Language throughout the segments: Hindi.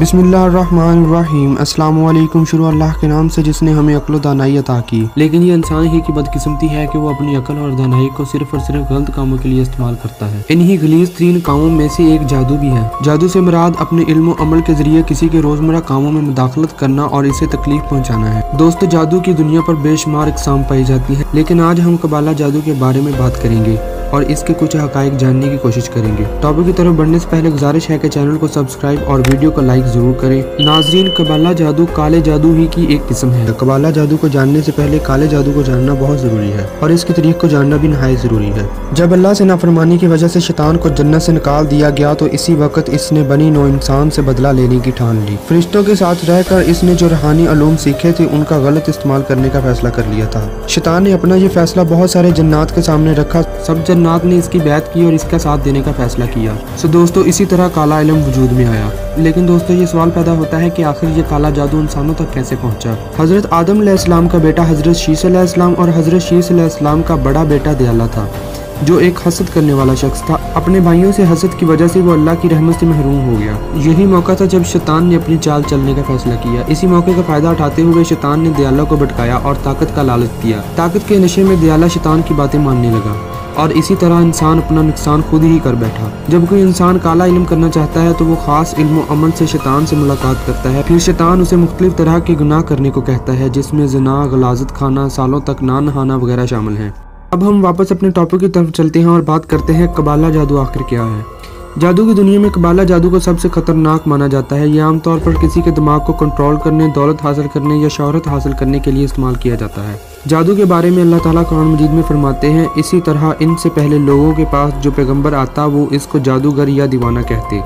बिस्मिल्लाहिर्रहमानिर्रहीम। अस्सलाम वालेकुम। शुरू अल्लाह के नाम से जिसने हमें अक्ल दानाई अता की। लेकिन ये इंसान ही की बदकिस्मती है कि वो अपनी अक्ल और दानाई को सिर्फ और सिर्फ गलत कामों के लिए इस्तेमाल करता है। इन्हीं गलीज तीन कामों में से एक जादू भी है। जादू से मुराद अपने इल्म और अमल के जरिए किसी के रोजमर्रा कामों में मुदाखलत करना और इसे तकलीफ पहुँचाना है। दोस्तों, जादू की दुनिया पर बेशुमार इकसाम पाई जाती है, लेकिन आज हम कबाला जादू के बारे में बात करेंगे और इसके कुछ हकाइक जानने की कोशिश करेंगे। टॉपिक की तरफ बढ़ने से पहले गुजारिश है कि चैनल को सब्सक्राइब और वीडियो को लाइक जरूर करें। नाजरीन, कबाला जादू काले जादू ही की एक किस्म है। कबाला जादू को जानने से पहले काले जादू को जानना बहुत जरूरी है और इसके तरीके को जानना भी नहायत जरूरी है। जब अल्लाह से नाफरमानी की वजह से शैतान को जन्नत से निकाल दिया गया तो इसी वक्त इसने बनी नौ इंसान से बदला लेने की ठान ली। फरिश्तों के साथ रहकर इसने जो रूहानी उलूम सीखे थे उनका गलत इस्तेमाल करने का फैसला कर लिया था। शैतान ने अपना ये फैसला बहुत सारे जन्नात के सामने रखा। सब जन्नात ने इसकी बैत की और इसका साथ देने का फैसला किया। सो दोस्तों, इसी तरह काला इल्म वजूद में आया। लेकिन दोस्तों, ये सवाल पैदा होता है कि आखिर ये काला जादू इंसानों तक कैसे पहुंचा। हजरत आदम अलैहिस्सलाम का बेटा हजरत शीस अलैहिस्सलाम और हजरत शीस अलैहिस्सलाम का बड़ा बेटा दयाला था, जो एक हसद करने वाला शख्स था। अपने भाइयों से हसद की वजह से वो अल्लाह की रहमत से महरूम हो गया। यही मौका था जब शैतान ने अपनी चाल चलने का फैसला किया। इसी मौके का फायदा उठाते हुए शैतान ने दयाला को भटकाया और ताकत का लालच दिया। ताकत के नशे में दयाला शैतान की बातें मानने लगा और इसी तरह इंसान अपना नुकसान खुद ही कर बैठा। जब कोई इंसान काला इल्म करना चाहता है तो वो खास इल्म और अमल से शैतान से मुलाकात करता है। फिर शैतान उसे मुख्तलिफ तरह के गुनाह करने को कहता है, जिसमें ज़िना, गलाजत खाना, सालों तक ना नहाना वगैरह शामिल हैं। अब हम वापस अपने टॉपिक की तरफ चलते हैं और बात करते हैं कबाला जादू आखिर क्या है। जादू की दुनिया में कबाला जादू को सबसे खतरनाक माना जाता है। यह आमतौर पर किसी के दिमाग को कंट्रोल करने, दौलत हासिल करने या शोहरत हासिल करने के लिए इस्तेमाल किया जाता है। जादू के बारे में अल्लाह ताला कुरान मजीद में फरमाते हैं, इसी तरह इनसे पहले लोगों के पास जो पैगंबर आता वो इसको जादूगर या दीवाना कहते।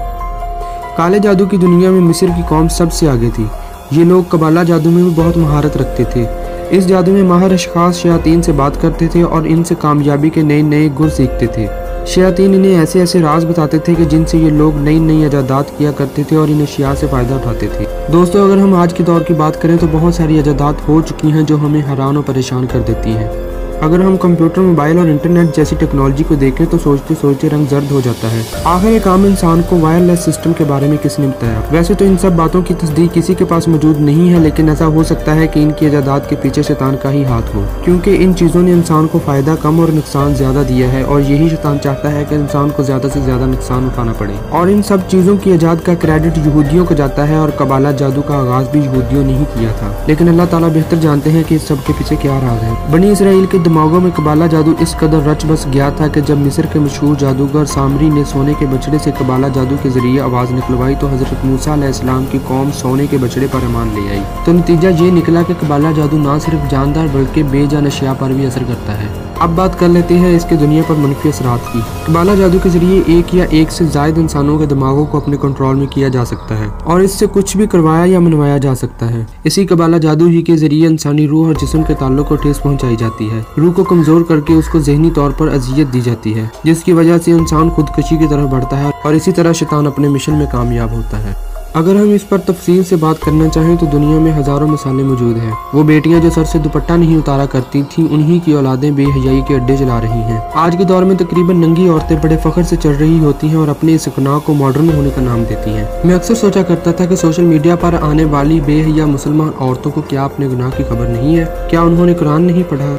काले जादू की दुनिया में मिस्र की कौम सबसे आगे थी। ये लोग कबाला जादू में भी बहुत महारत रखते थे। इस जादू में माहिर अशखास शयातीन से बात करते थे और इनसे कामयाबी के नए नए गुर सीखते थे। शयातीन इन्हें ऐसे ऐसे राज बताते थे कि जिनसे ये लोग नई नई इजादात किया करते थे और इन अशिया से फ़ायदा उठाते थे। दोस्तों, अगर हम आज के दौर की बात करें तो बहुत सारी इजादात हो चुकी हैं जो हमें हैरान और परेशान कर देती हैं। अगर हम कंप्यूटर, मोबाइल और इंटरनेट जैसी टेक्नोलॉजी को देखें तो सोचते सोचते रंग जर्द हो जाता है। आखिर एक आम इंसान को वायरलेस सिस्टम के बारे में किसने बताया? वैसे तो इन सब बातों की तस्दीक किसी के पास मौजूद नहीं है, लेकिन ऐसा हो सकता है कि इनकी इजादात के पीछे शैतान का ही हाथ हो, क्योंकि इन चीज़ों ने इंसान को फ़ायदा कम और नुकसान ज़्यादा दिया है और यही शैतान चाहता है कि इंसान को ज़्यादा से ज़्यादा नुकसान उठाना पड़े। और इन सब चीज़ों की ईजाद का क्रेडिट यहूदियों को जाता है और कबाला जादू का आगाज़ भी यहूदियों ने ही किया था। लेकिन अल्लाह ताला बेहतर जानते हैं कि इस सब के पीछे क्या राज है। बनी इसराइल के दिमागों में कबाला जादू इस कदर रच बस गया था कि जब मिस्र के मशहूर जादूगर सामरी ने सोने के बछड़े से कबाला जादू के जरिए आवाज़ निकलवाई तो हजरत मूसा अलैहिस्सलाम की कौम सोने के बछड़े पर ईमान ले आई। तो नतीजा ये निकला कि कबाला जादू ना सिर्फ जानदार बल्कि बेजान अशिया पर भी असर करता है। अब बात कर लेते हैं इसके दुनिया पर मनफी असरात की। कबाला जादू के जरिए एक या एक से ज्यादा इंसानों के दिमागों को अपने कंट्रोल में किया जा सकता है और इससे कुछ भी करवाया या मनवाया जा सकता है। इसी कबाला जादू ही के जरिए इंसानी रूह और जिस्म के ताल्लुक को ठेस पहुंचाई जाती है। रूह को कमजोर करके उसको ज़हनी तौर पर अजियत दी जाती है, जिसकी वजह से इंसान खुदकशी की तरफ बढ़ता है और इसी तरह शैतान अपने मिशन में कामयाब होता है। अगर हम इस पर तफसील से बात करना चाहें तो दुनिया में हजारों मिसालें मौजूद हैं। वो बेटियां जो सर से दुपट्टा नहीं उतारा करती थीं, उन्हीं की औलादें बेहयाई के अड्डे चला रही हैं। आज के दौर में तकरीबन नंगी औरतें बड़े फख्र से चल रही होती हैं और अपने इस गुनाह को मॉडर्न होने का नाम देती हैं। मैं अक्सर सोचा करता था कि सोशल मीडिया पर आने वाली बेहया मुसलमान औरतों को क्या अपने गुनाह की खबर नहीं है? क्या उन्होंने कुरान नहीं पढ़ा?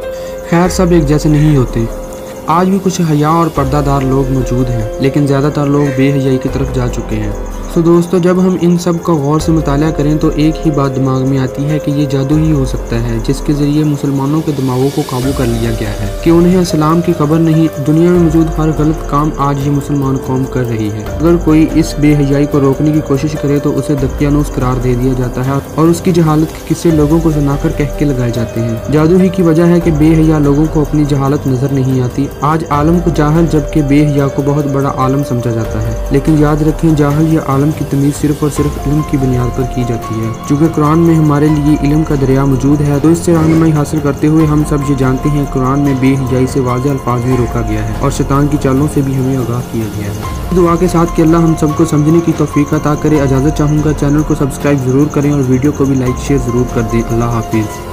खैर, सब एक जैसे नहीं होते। आज भी कुछ हया और पर्दादार लोग मौजूद हैं, लेकिन ज़्यादातर लोग बेहयाई की तरफ जा चुके हैं। तो दोस्तों, जब हम इन सब का गौर से मुताला करें तो एक ही बात दिमाग में आती है कि ये जादू ही हो सकता है जिसके ज़रिए मुसलमानों के दिमागों को काबू कर लिया गया है कि उन्हें इस्लाम की खबर नहीं। दुनिया में मौजूद हर गलत काम आज ये मुसलमान कौम कर रही है। अगर कोई इस बेहयाई को रोकने की कोशिश करे तो उसे दकियानूस करार दे दिया जाता है और उसकी जहालत के किस्से लोगों को सुनाकर कह के लगाए जाते हैं। जादू ही की वजह है कि बेहया लोगों को अपनी जहालत नजर नहीं आती। आज आलम को जाहल जबकि बेहया को बहुत बड़ा आलम समझा जाता है। लेकिन याद रखें, जाहल या आलम की तमीज़ सिर्फ और सिर्फ इल्म की बुनियाद पर की जाती है। चूँकि कुरान में हमारे लिए इल्म का दरिया मौजूद है तो इससे रहनुमाई हासिल करते हुए हम सब ये जानते हैं कुरान में बेहिजाई से वाज़ेह अल्फाज में रोका गया है और शैतान की चालों से भी हमें आगाह किया गया है। दुआ के साथ कि अल्लाह हम सबको समझने की तौफीक अता करे। इजाज़त चाहूँगा, चैनल को सब्सक्राइब ज़रूर करें और वीडियो को भी लाइक शेयर ज़रूर कर दें। अल्लाह हाफिज़।